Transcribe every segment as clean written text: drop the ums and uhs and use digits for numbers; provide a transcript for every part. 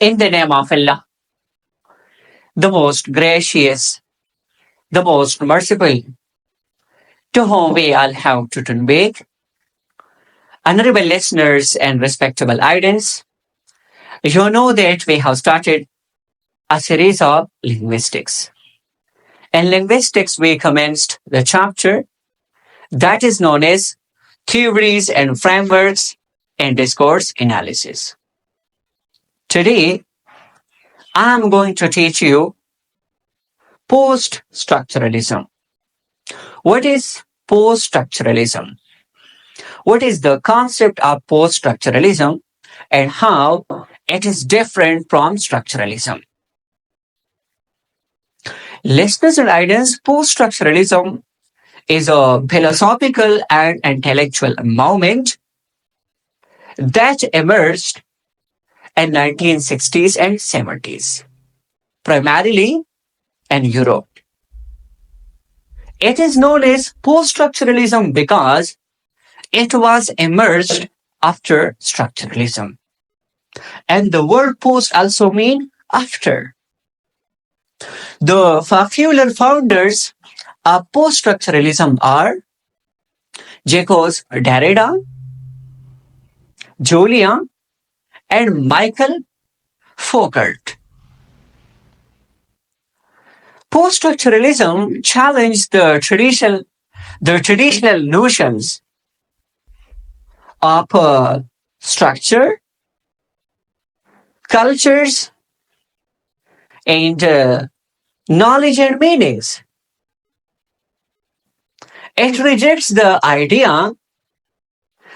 In the name of Allah, the most gracious, the most merciful, to whom we all have to turn back. Honorable listeners and respectable audience, you know that we have started a series of linguistics. In linguistics, we commenced the chapter that is known as Theories and Frameworks in Discourse Analysis. Today, I am going to teach you post-structuralism. What is post-structuralism? What is the concept of post-structuralism and how it is different from structuralism? Listeners and audience, post-structuralism is a philosophical and intellectual movement that emerged in 1960s and 70s, primarily in Europe. It is known as post-structuralism because it was emerged after structuralism. And the word post also means after. The popular founders of post-structuralism are Jacques Derrida, Julia, and Michael Foucault. Post-structuralism challenged the traditional notions of structure, cultures, and knowledge and meanings. It rejects the idea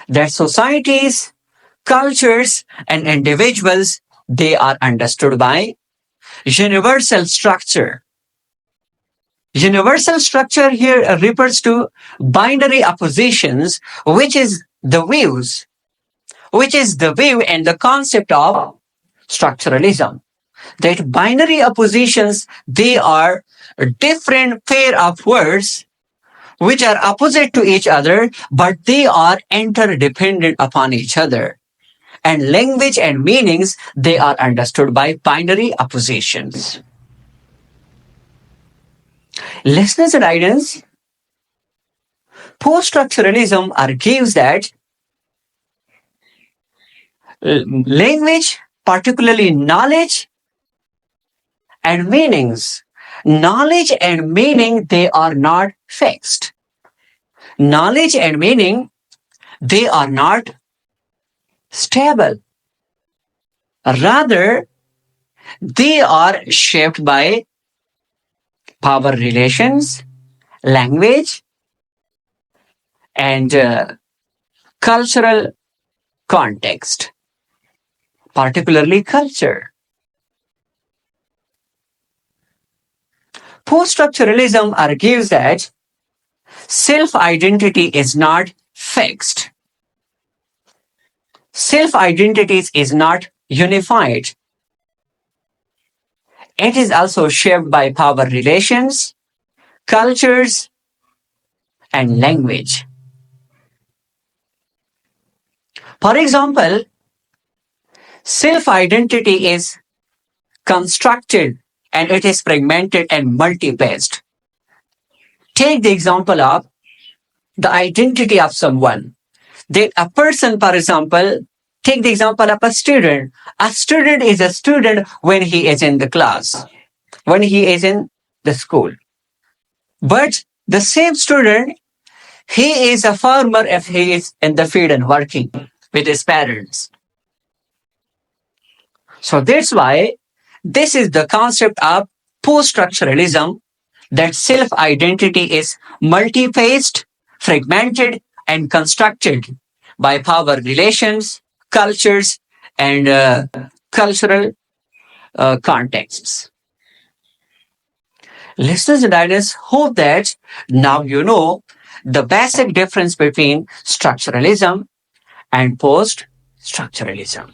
that societies, cultures, and individuals, they are understood by universal structure. Universal structure here refers to binary oppositions, which is the view and the concept of structuralism. That binary oppositions, they are a different pair of words which are opposite to each other, but they are interdependent upon each other. And language and meanings, they are understood by binary oppositions. Listeners and audience, post-structuralism argues that language, particularly knowledge and meanings, knowledge and meaning, they are not fixed. Knowledge and meaning, they are not stable. Rather, they are shaped by power relations, language, and cultural context, particularly culture. Post-structuralism argues that self-identity is not fixed. Self-identity is not unified. It is also shaped by power relations, cultures, and language. For example, self-identity is constructed and it is fragmented and multi-phased. Take the example of the identity of someone. That a person, for example, take the example of a student. A student is a student when he is in the class, when he is in the school. But the same student, he is a farmer if he is in the field and working with his parents. So that's why this is the concept of post-structuralism, that self-identity is multi-phased, fragmented, and constructed by power relations, cultures, and cultural contexts. Listeners and audience, hope that now you know the basic difference between structuralism and post-structuralism.